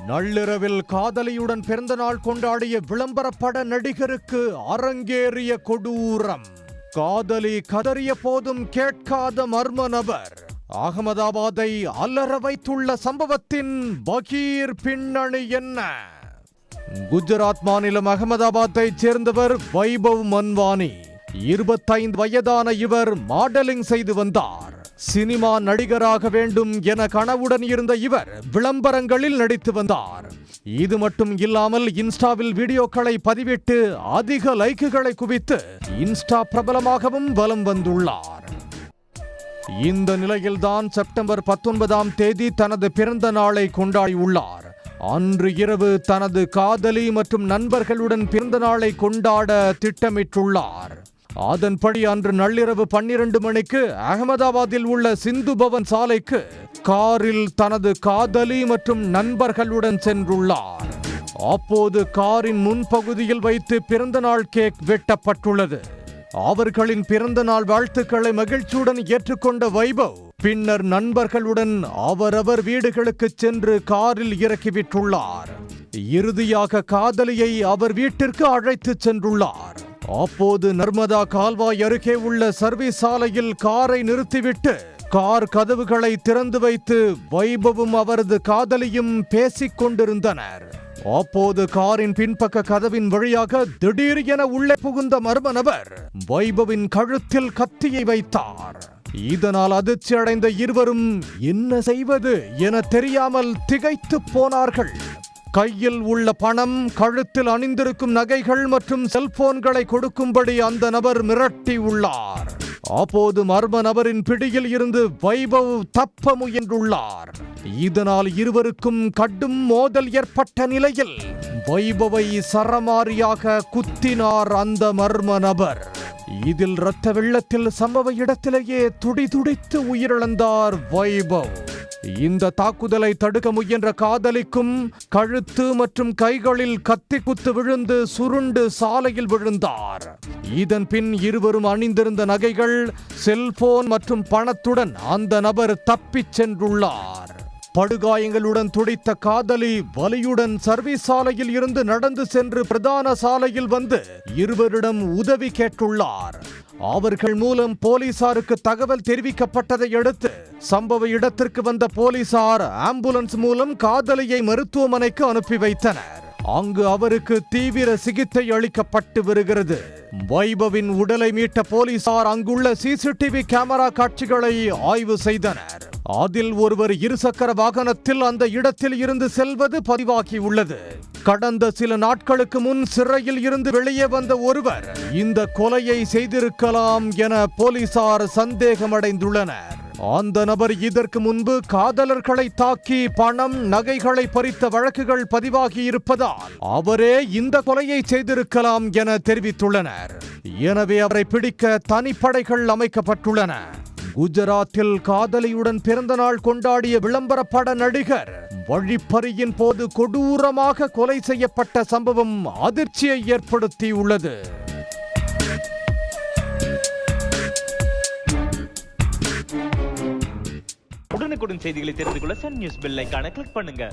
நள்ளிரவில் காதலியுடன் பிறந்தநாள் கொண்டாடிய விளம்பரப்பட நடிகருக்கு அரங்கேறிய கொடூரம். காதலி கதறிய போதும் கேட்காத மர்ம நபர். அகமதாபாத்தை அலற வைத்துள்ள சம்பவத்தின் பகீர் பின்னணி என்ன? குஜராத் மாநிலம் அகமதாபாத்தைச் சேர்ந்தவர் வைபவ் மன்வானி. 25 வயதான இவர் மாடலிங் செய்து வந்தார். சினிமா நடிகராக வேண்டும் என கனவுடன் இருந்த இவர் விளம்பரங்களில் நடித்து வந்தார். இது மட்டும் இல்லாமல் இன்ஸ்டாவில் வீடியோக்களை பதிவிட்டு அதிக லைக்குகளை குவித்து இன்ஸ்டா பிரபலமாகவும் வலம் வந்துள்ளார். இந்த நிலையில்தான் செப்டம்பர் 19ஆம் தேதி தனது பிறந்த நாளை கொண்டாடியுள்ளார். அன்று இரவு தனது காதலி மற்றும் நண்பர்களுடன் பிறந்த நாளை கொண்டாட திட்டமிட்டுள்ளார். அதன்படி அன்று நள்ளிரவு 12 மணிக்கு அகமதாபாத்தில் உள்ள சிந்து பவன் சாலைக்கு காரில் தனது காதலி மற்றும் நண்பர்களுடன் சென்றுள்ளார். அப்போது காரின் முன்பகுதியில் வைத்து பிறந்தநாள் கேக் வெட்டப்பட்டுள்ளது. அவர்களின் பிறந்தநாள் வாழ்த்துக்களை மகிழ்ச்சியுடன் ஏற்றுக்கொண்ட வைபவ் பின்னர் நண்பர்களுடன் அவரவர் வீடுகளுக்கு சென்று காரில் இறக்கிவிட்டுள்ளார். இறுதியாக காதலியை அவர் வீட்டிற்கு அழைத்து சென்றுள்ளார். அப்போது நர்மதா கால்வாய் அருகே உள்ள சர்வீஸ் சாலையில் காரை நிறுத்திவிட்டு கார் கதவுகளை திறந்து வைத்து வைபவும் அவரது காதலியும் பேசிக் கொண்டிருந்தனர். அப்போது காரின் பின்பக்க கதவின் வழியாக திடீர் என உள்ளே புகுந்த மர்ம நபர் வைபவின் கழுத்தில் கத்தியை வைத்தார். இதனால் அதிர்ச்சி அடைந்த இருவரும் என்ன செய்வது என தெரியாமல் திகைத்து போனார்கள். கையில் உள்ள பணம், கழுத்தில் அணிந்திருக்கும் நகைகள் மற்றும் செல்போன்களை கொடுக்கும்படி அந்த நபர் மிரட்டி உள்ளார். அப்போது மர்ம நபரின் பிடியில் இருந்து வைபவ் தப்ப முயன்றுள்ளார். இதனால் இருவருக்கும் கடும் மோதல் ஏற்பட்ட நிலையில் வைபவை சரமாரியாக குத்தினார் அந்த மர்ம நபர். இதில் இரத்த வெள்ளத்தில் சம்பவ இடத்திலேயே துடிதுடித்து உயிரிழந்தார் வைபவ். இந்த தாக்குதலை தடுக்க முயன்ற காதலிக்கும் கழுத்து மற்றும் கைகளில் கத்தி குத்து விழுந்து சுருண்டு சாலையில் விழுந்தார். இதன் பின் இருவரும் அணிந்திருந்த நகைகள், செல்போன் மற்றும் பணத்துடன் அந்த நபர் தப்பிச் சென்றுள்ளார். படுகாயங்களுடன் துடித்த காதலி வலியுடன் சர்வீஸ் சாலையில் இருந்து நடந்து சென்று பிரதான சாலையில் வந்து இருவரிடம் உதவி கேட்டுள்ளார். அவர்கள் மூலம் போலீசாருக்கு தகவல் தெரிவிக்கப்பட்டதை அடுத்து சம்பவ இடத்திற்கு வந்த போலீசார் ஆம்புலன்ஸ் மூலம் காதலியை மருத்துவமனைக்கு அனுப்பி வைத்தனர். அங்கு அவருக்கு தீவிர சிகிச்சை அளிக்கப்பட்டு வருகிறது. வைபவின் உடலை மீட்ட போலீசார் அங்குள்ள சிசிடிவி கேமரா காட்சிகளை ஆய்வு செய்தனர். அதில் ஒருவர் இருசக்கர வாகனத்தில் அந்த இடத்தில் இருந்து செல்வது பதிவாகியுள்ளது. கடந்த சில நாட்களுக்கு முன் சிறையில் இருந்து வெளியே வந்த ஒருவர் இந்த கொலையை செய்திருக்கலாம் என போலீசார் சந்தேகமடைந்துள்ளனர். அந்த நபர் இதற்கு முன்பு காதலர்களை தாக்கி பணம், நகைகளை பறித்த வழக்குகள் பதிவாகி இருப்பதால் அவரே இந்த கொலையை செய்திருக்கலாம் என தெரிவித்துள்ளனர். எனவே அவரை பிடிக்க தனிப்படைகள் அமைக்கப்பட்டுள்ளன. குஜராத்தில் காதலியுடன் பிறந்தநாள் கொண்டாடிய விளம்பரப்பட நடிகர் வழிப்பறியின் போது கொடூரமாக கொலை செய்யப்பட்ட சம்பவம் அதிர்ச்சியை ஏற்படுத்தியுள்ளது. உடனுக்குடன் செய்திகளை தெரிந்து கொள்ள சன் நியூஸ் பெல் ஐகானை கிளிக் பண்ணுங்க.